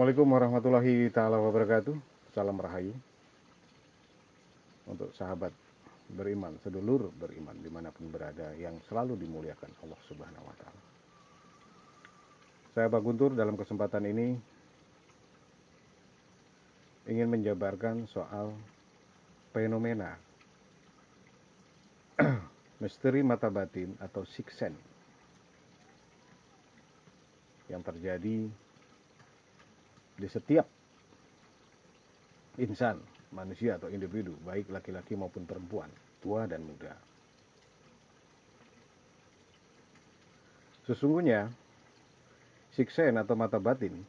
Assalamualaikum warahmatullahi taala wabarakatuh. Salam rahayu untuk sahabat beriman, sedulur beriman dimanapun berada yang selalu dimuliakan Allah Subhanahu wa Ta'ala. Saya Pak Guntur dalam kesempatan ini ingin menjabarkan soal fenomena misteri mata batin atau sixth sense yang terjadi di setiap insan, manusia atau individu, baik laki-laki maupun perempuan, tua dan muda. Sesungguhnya, sixth sense atau mata batin,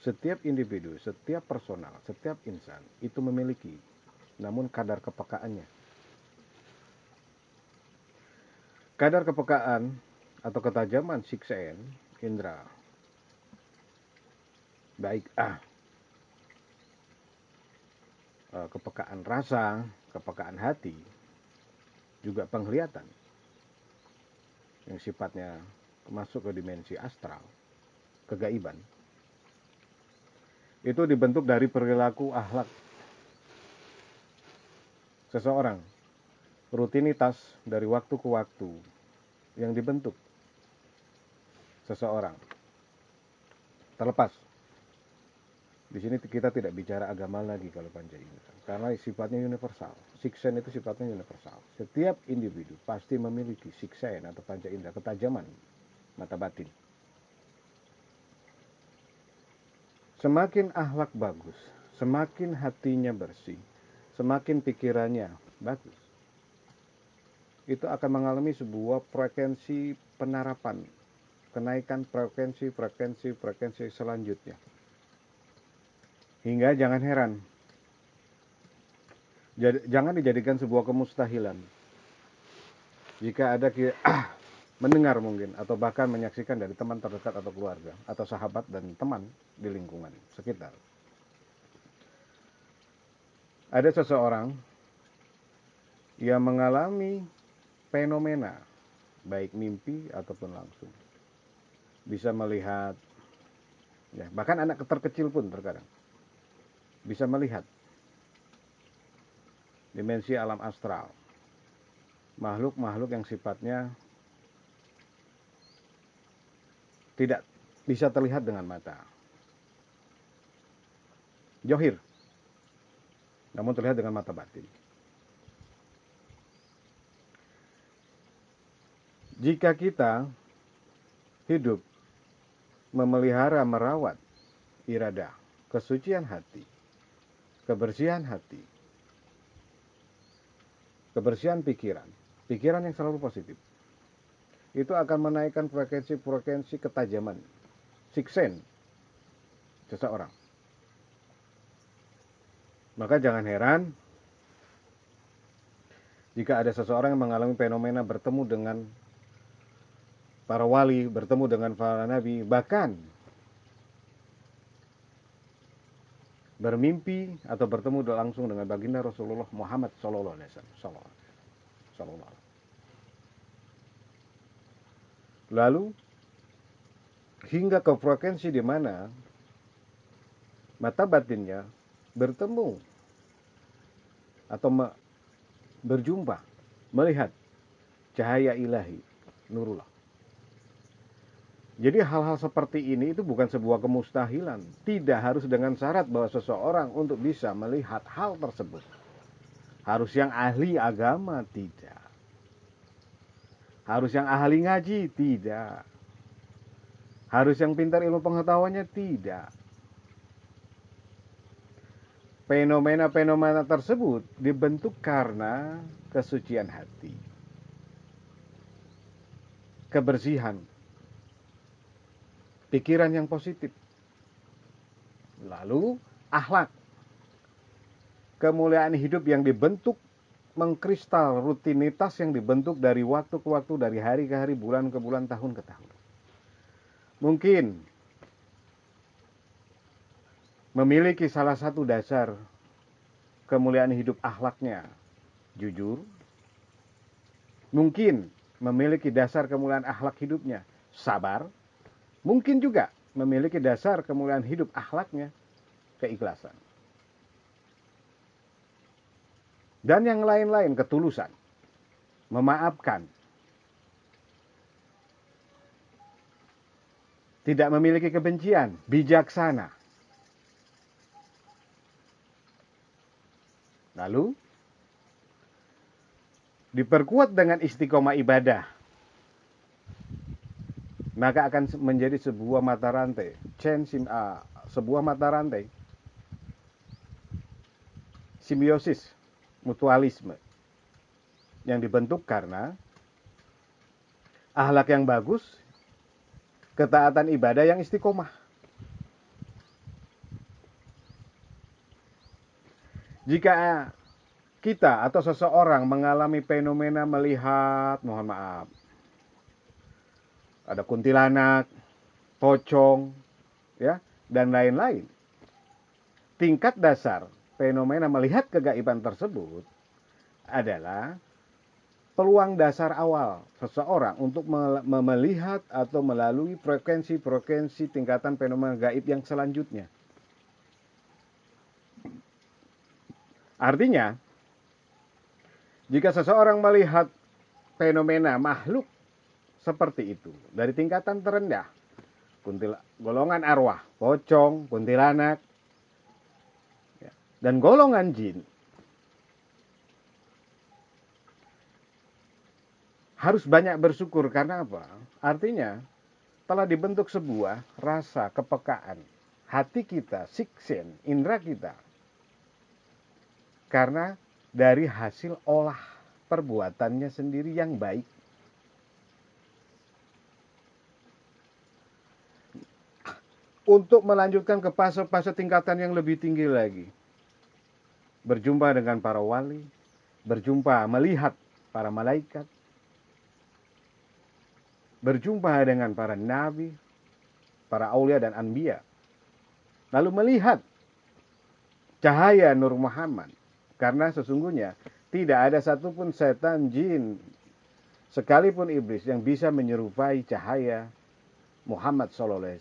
setiap individu, setiap personal, setiap insan itu memiliki, namun kadar kepekaannya. Kadar kepekaan atau ketajaman sixth sense, indera, baik kepekaan rasa, kepekaan hati, juga penglihatan yang sifatnya masuk ke dimensi astral, kegaiban, itu dibentuk dari perilaku akhlak seseorang, rutinitas dari waktu ke waktu yang dibentuk seseorang. Terlepas di sini kita tidak bicara agama lagi kalau panca indera, karena sifatnya universal. Sixth sense itu sifatnya universal. Setiap individu pasti memiliki sixth sense atau panca indera, ketajaman mata batin. Semakin akhlak bagus, semakin hatinya bersih, semakin pikirannya bagus, itu akan mengalami sebuah frekuensi penerapan, kenaikan frekuensi selanjutnya. Hingga jangan heran, jangan dijadikan sebuah kemustahilan jika ada mendengar mungkin atau bahkan menyaksikan dari teman terdekat atau keluarga atau sahabat dan teman di lingkungan sekitar. Ada seseorang yang mengalami fenomena baik mimpi ataupun langsung, bisa melihat, ya, bahkan anak terkecil pun terkadang bisa melihat dimensi alam astral, makhluk-makhluk yang sifatnya tidak bisa terlihat dengan mata, johir, namun terlihat dengan mata batin. Jika kita hidup memelihara, merawat iradah, kesucian hati, kebersihan hati, kebersihan pikiran yang selalu positif, itu akan menaikkan frekuensi ketajaman sixth sense seseorang. Maka jangan heran jika ada seseorang yang mengalami fenomena bertemu dengan para wali, bertemu dengan para nabi, bahkan bermimpi atau bertemu langsung dengan baginda Rasulullah Muhammad SAW. Lalu hingga ke frekuensi di mana mata batinnya bertemu atau berjumpa, melihat cahaya ilahi, nurullah. Jadi hal-hal seperti ini itu bukan sebuah kemustahilan. Tidak harus dengan syarat bahwa seseorang untuk bisa melihat hal tersebut harus yang ahli agama, tidak. Harus yang ahli ngaji, tidak. Harus yang pintar ilmu pengetahuannya, tidak. Fenomena-fenomena tersebut dibentuk karena kesucian hati, kebersihan, pikiran yang positif, lalu akhlak, kemuliaan hidup yang dibentuk mengkristal, rutinitas yang dibentuk dari waktu ke waktu, dari hari ke hari, bulan ke bulan, tahun ke tahun. Mungkin memiliki salah satu dasar kemuliaan hidup akhlaknya jujur. Mungkin memiliki dasar kemuliaan akhlak hidupnya sabar. Mungkin juga memiliki dasar kemuliaan hidup, akhlaknya keikhlasan. Dan yang lain-lain, ketulusan, memaafkan, tidak memiliki kebencian, bijaksana. Lalu diperkuat dengan istiqomah ibadah, maka akan menjadi sebuah mata rantai, sebuah mata rantai, simbiosis, mutualisme, yang dibentuk karena akhlak yang bagus, ketaatan ibadah yang istiqomah. Jika kita atau seseorang mengalami fenomena melihat, mohon maaf, ada kuntilanak, pocong, ya, dan lain-lain, tingkat dasar fenomena melihat kegaiban tersebut adalah peluang dasar awal seseorang untuk melihat atau melalui frekuensi-frekuensi tingkatan fenomena gaib yang selanjutnya. Artinya, jika seseorang melihat fenomena makhluk seperti itu dari tingkatan terendah, golongan arwah, pocong, kuntilanak, dan golongan jin, harus banyak bersyukur. Karena apa? Artinya telah dibentuk sebuah rasa kepekaan hati kita, siksen, indera kita, karena dari hasil olah perbuatannya sendiri yang baik. Untuk melanjutkan ke fase-fase tingkatan yang lebih tinggi lagi, berjumpa dengan para wali, berjumpa melihat para malaikat, berjumpa dengan para nabi, para aulia dan anbiya, lalu melihat cahaya Nur Muhammad. Karena sesungguhnya tidak ada satupun setan, jin, sekalipun iblis yang bisa menyerupai cahaya Muhammad SAW.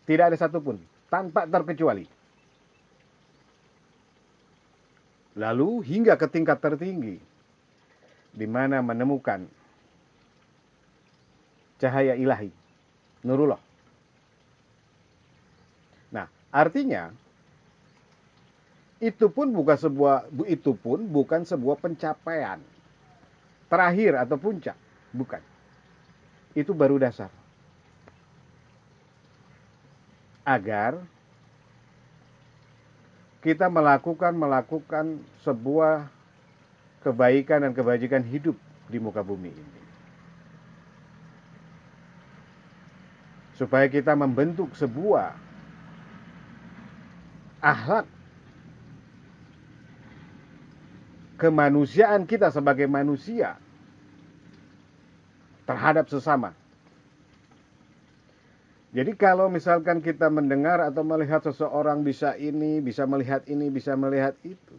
Tidak ada satupun, tanpa terkecuali. Lalu hingga ke tingkat tertinggi, di mana menemukan cahaya ilahi, Nurullah. Nah, artinya itu pun bukan sebuah pencapaian terakhir atau puncak, bukan. Itu baru dasar. Agar kita melakukan sebuah kebaikan dan kebajikan hidup di muka bumi ini. Supaya kita membentuk sebuah akhlak kemanusiaan kita sebagai manusia terhadap sesama. Jadi kalau misalkan kita mendengar atau melihat seseorang bisa ini, bisa melihat ini, bisa melihat itu,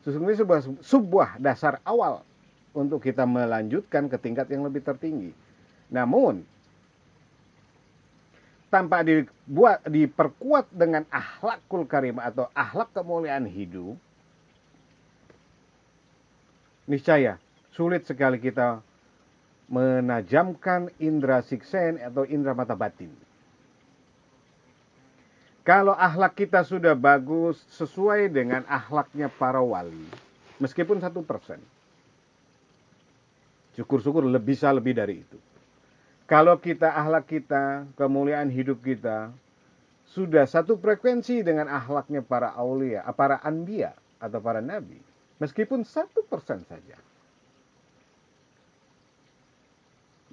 sesungguhnya sebuah dasar awal untuk kita melanjutkan ke tingkat yang lebih tertinggi. Namun tanpa diperkuat dengan akhlakul karimah atau akhlak kemuliaan hidup, niscaya sulit sekali kita menajamkan indera siksen atau indera mata batin. Kalau akhlak kita sudah bagus sesuai dengan akhlaknya para wali, meskipun 1%, syukur-syukur bisa lebih dari itu. Kalau akhlak kita, kemuliaan hidup kita sudah satu frekuensi dengan akhlaknya para aulia, para anbiya atau para nabi, meskipun 1% saja,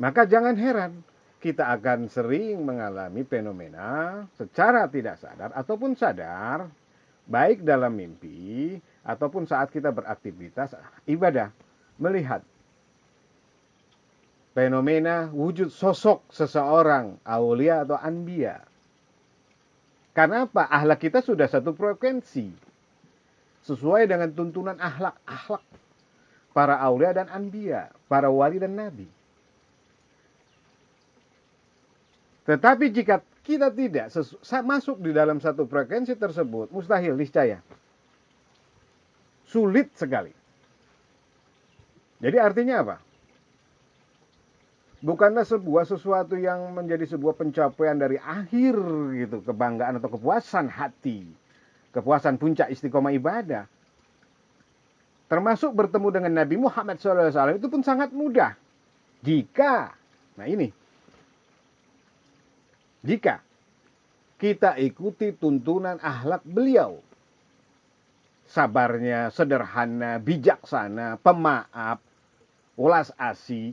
maka jangan heran kita akan sering mengalami fenomena secara tidak sadar ataupun sadar, baik dalam mimpi ataupun saat kita beraktivitas ibadah, melihat fenomena wujud sosok seseorang aulia atau anbiya. Karena apa? Akhlak kita sudah satu frekuensi sesuai dengan tuntunan akhlak para aulia dan anbiya, para wali dan nabi. Tetapi jika kita tidak masuk di dalam satu frekuensi tersebut, mustahil niscaya. Sulit sekali. Jadi artinya apa? Bukanlah sesuatu yang menjadi sebuah pencapaian dari akhir gitu, kebanggaan atau kepuasan hati, kepuasan puncak istiqomah ibadah. Termasuk bertemu dengan Nabi Muhammad SAW itu pun sangat mudah. Jika kita ikuti tuntunan akhlak beliau. Sabarnya, sederhana, bijaksana, pemaaf, welas asih,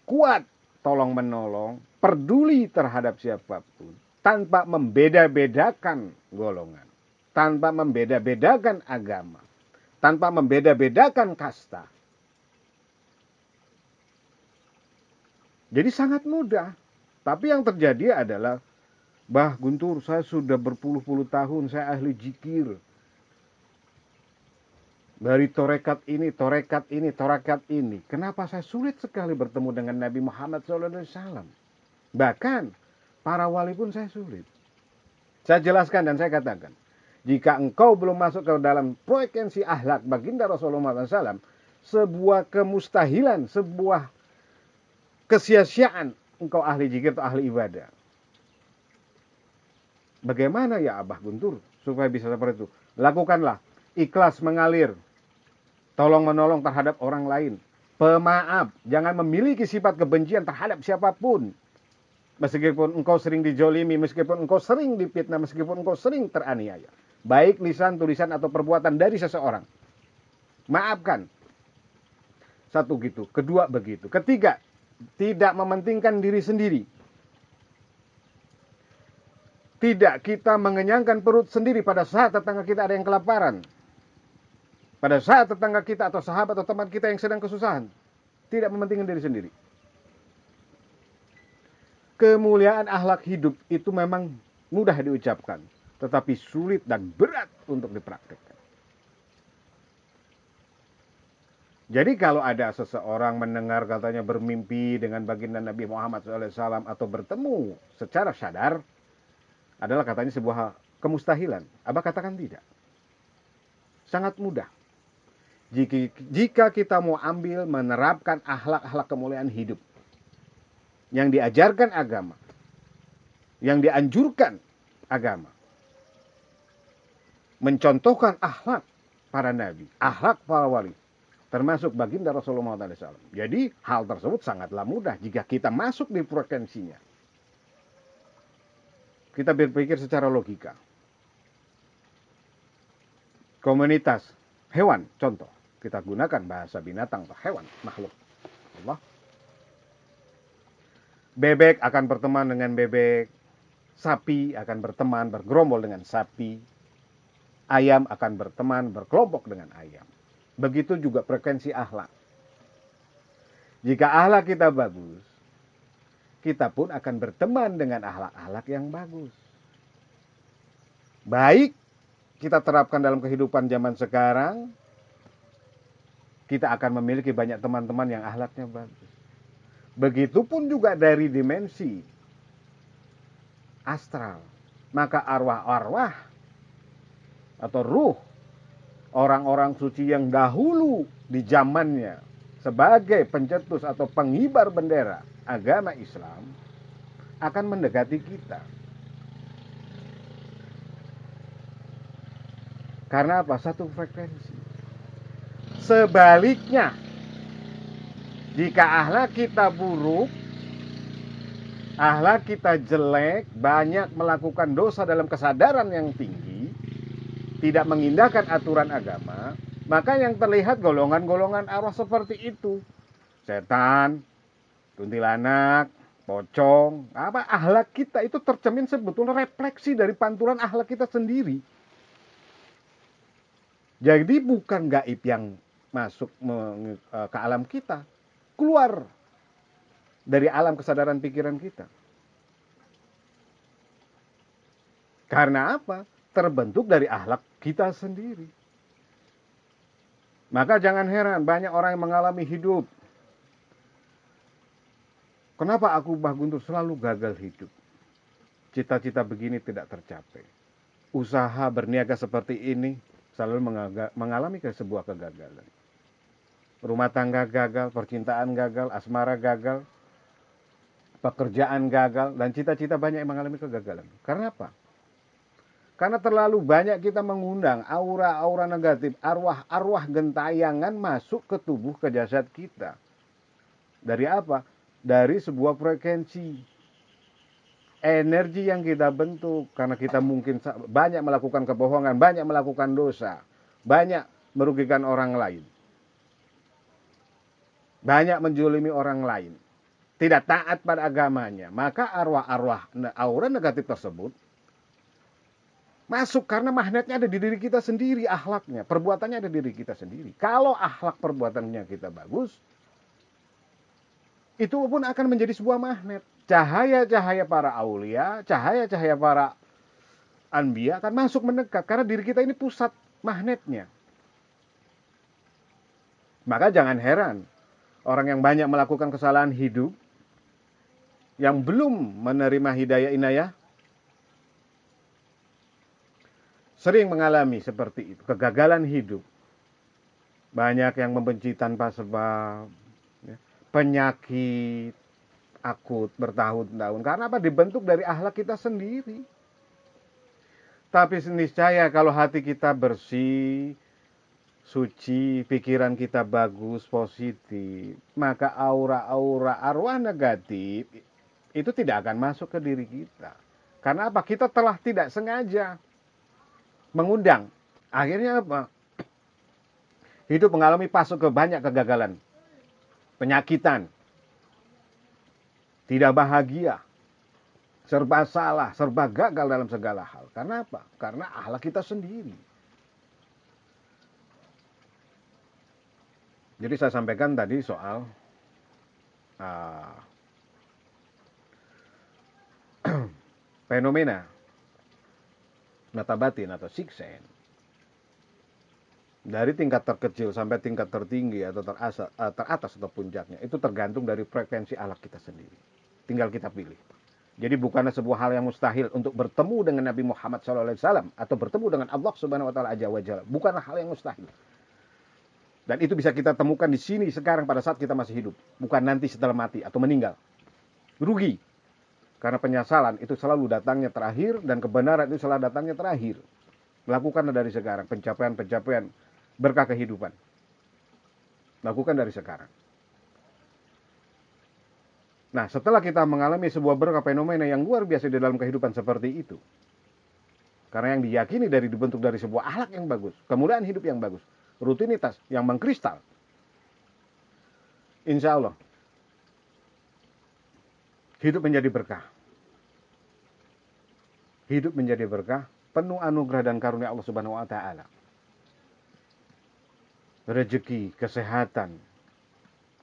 kuat, tolong menolong, peduli terhadap siapapun, tanpa membeda-bedakan golongan, tanpa membeda-bedakan agama, tanpa membeda-bedakan kasta. Jadi sangat mudah. Tapi yang terjadi adalah, Bah Guntur, saya sudah berpuluh-puluh tahun, saya ahli zikir. Dari torekat ini, torekat ini, torekat ini. Kenapa saya sulit sekali bertemu dengan Nabi Muhammad SAW? Bahkan para wali pun saya sulit. Saya jelaskan dan saya katakan, jika engkau belum masuk ke dalam frekuensi akhlak baginda Rasulullah SAW, sebuah kemustahilan, sebuah kesia-siaan engkau ahli zikir atau ahli ibadah. Bagaimana ya Abah Guntur supaya bisa seperti itu? Lakukanlah ikhlas mengalir, tolong menolong terhadap orang lain, pemaaf, jangan memiliki sifat kebencian terhadap siapapun. Meskipun engkau sering dijolimi, meskipun engkau sering difitnah, meskipun engkau sering teraniaya, baik lisan, tulisan atau perbuatan dari seseorang, maafkan. Satu gitu, kedua begitu, ketiga, tidak mementingkan diri sendiri. Tidak kita mengenyangkan perut sendiri pada saat tetangga kita ada yang kelaparan. Pada saat tetangga kita atau sahabat atau teman kita yang sedang kesusahan. Tidak mementingkan diri sendiri. Kemuliaan akhlak hidup itu memang mudah diucapkan. Tetapi sulit dan berat untuk dipraktikkan. Jadi kalau ada seseorang mendengar katanya bermimpi dengan baginda Nabi Muhammad SAW atau bertemu secara sadar, adalah katanya sebuah kemustahilan. Abah katakan tidak. Sangat mudah. Jika kita mau ambil menerapkan akhlak-akhlak kemuliaan hidup yang diajarkan agama, yang dianjurkan agama, mencontohkan akhlak para nabi, akhlak para wali, termasuk baginda Rasulullah SAW. Jadi hal tersebut sangatlah mudah jika kita masuk di frekuensinya. Kita berpikir secara logika. Komunitas hewan, contoh. Kita gunakan bahasa binatang atau hewan, makhluk Allah. Bebek akan berteman dengan bebek. Sapi akan berteman, bergerombol dengan sapi. Ayam akan berteman, berkelompok dengan ayam. Begitu juga frekuensi akhlak. Jika akhlak kita bagus, kita pun akan berteman dengan akhlak-akhlak yang bagus. Baik kita terapkan dalam kehidupan zaman sekarang, kita akan memiliki banyak teman-teman yang akhlaknya bagus. Begitupun juga dari dimensi astral. Maka arwah-arwah atau ruh orang-orang suci yang dahulu di zamannya sebagai pencetus atau pengibar bendera agama Islam akan mendekati kita. Karena apa? Satu frekuensi. Sebaliknya, jika akhlak kita buruk, akhlak kita jelek, banyak melakukan dosa dalam kesadaran yang tinggi, tidak mengindahkan aturan agama, maka yang terlihat golongan-golongan arwah seperti itu. Setan, kuntilanak, pocong, apa akhlak kita itu tercermin sebetulnya refleksi dari pantulan akhlak kita sendiri. Jadi bukan gaib yang masuk ke alam kita, keluar dari alam kesadaran pikiran kita. Karena apa? Terbentuk dari akhlak kita sendiri. Maka jangan heran banyak orang yang mengalami hidup Kenapa aku Mbah Guntur selalu gagal hidup? Cita-cita begini tidak tercapai. Usaha berniaga seperti ini selalu mengalami sebuah kegagalan. Rumah tangga gagal, percintaan gagal, asmara gagal, pekerjaan gagal, dan cita-cita banyak yang mengalami kegagalan. Karena apa? Karena terlalu banyak kita mengundang aura-aura negatif, arwah-arwah gentayangan masuk ke tubuh, ke jasad kita. Dari apa? Dari sebuah frekuensi energi yang kita bentuk. Karena kita mungkin banyak melakukan kebohongan, banyak melakukan dosa, banyak merugikan orang lain, banyak menjolimi orang lain, tidak taat pada agamanya. Maka arwah-arwah aura negatif tersebut masuk karena magnetnya ada di diri kita sendiri, akhlaknya, perbuatannya ada di diri kita sendiri. Kalau akhlak perbuatannya kita bagus, itu pun akan menjadi sebuah magnet. Cahaya-cahaya para aulia, cahaya-cahaya para anbiya akan masuk mendekat karena diri kita ini pusat magnetnya. Maka jangan heran orang yang banyak melakukan kesalahan hidup, yang belum menerima hidayah inayah, sering mengalami seperti itu, kegagalan hidup. Banyak yang membenci tanpa sebab, ya, penyakit akut bertahun-tahun. Karena apa? Dibentuk dari akhlak kita sendiri. Tapi niscaya kalau hati kita bersih, suci, pikiran kita bagus, positif, maka aura-aura arwah negatif itu tidak akan masuk ke diri kita. Karena apa? Kita telah tidak sengaja mengundang. Akhirnya apa? Hidup mengalami pasuk ke banyak kegagalan, penyakitan, tidak bahagia, serba salah, serba gagal dalam segala hal. Karena apa? Karena akhlak kita sendiri. Jadi saya sampaikan tadi soal fenomena mata batin atau siksen. Dari tingkat terkecil sampai tingkat tertinggi atau teratas atau puncaknya, itu tergantung dari frekuensi akhlak kita sendiri. Tinggal kita pilih. Jadi bukanlah sebuah hal yang mustahil untuk bertemu dengan Nabi Muhammad SAW atau bertemu dengan Allah Subhanahu Wa Taala Azza wa Jalla. Bukanlah hal yang mustahil. Dan itu bisa kita temukan di sini sekarang pada saat kita masih hidup, bukan nanti setelah mati atau meninggal. Rugi. Karena penyesalan itu selalu datangnya terakhir dan kebenaran itu selalu datangnya terakhir. Lakukanlah dari sekarang pencapaian berkah kehidupan. Lakukan dari sekarang. Nah, setelah kita mengalami sebuah berkah fenomena yang luar biasa di dalam kehidupan seperti itu, karena yang diyakini dari dibentuk dari sebuah akhlak yang bagus, kemuliaan hidup yang bagus, rutinitas yang mengkristal, insya Allah hidup menjadi berkah. Hidup menjadi berkah, penuh anugerah dan karunia Allah Subhanahu Wa Taala. Rezeki, kesehatan,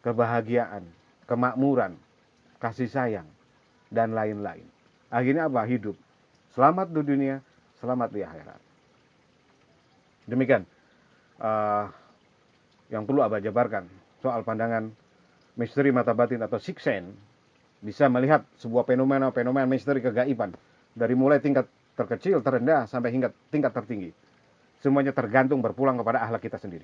kebahagiaan, kemakmuran, kasih sayang, dan lain-lain. Akhirnya apa? Hidup. Selamat di dunia, selamat di akhirat. Demikian yang perlu Abah jabarkan soal pandangan misteri mata batin atau siksen. Bisa melihat sebuah fenomena misteri kegaiban. Dari mulai tingkat terkecil, terendah, sampai hingga tingkat tertinggi. Semuanya tergantung berpulang kepada akhlak kita sendiri.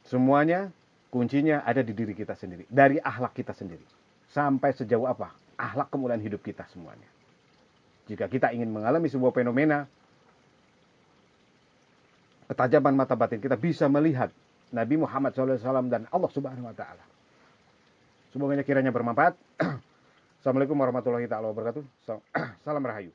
Semuanya kuncinya ada di diri kita sendiri. Dari akhlak kita sendiri. Sampai sejauh apa akhlak kemuliaan hidup kita semuanya. Jika kita ingin mengalami sebuah fenomena ketajaman mata batin, kita bisa melihat Nabi Muhammad SAW dan Allah Subhanahu Wa Taala. Semoga kiranya bermanfaat. Assalamualaikum warahmatullahi wabarakatuh. Salam Rahayu.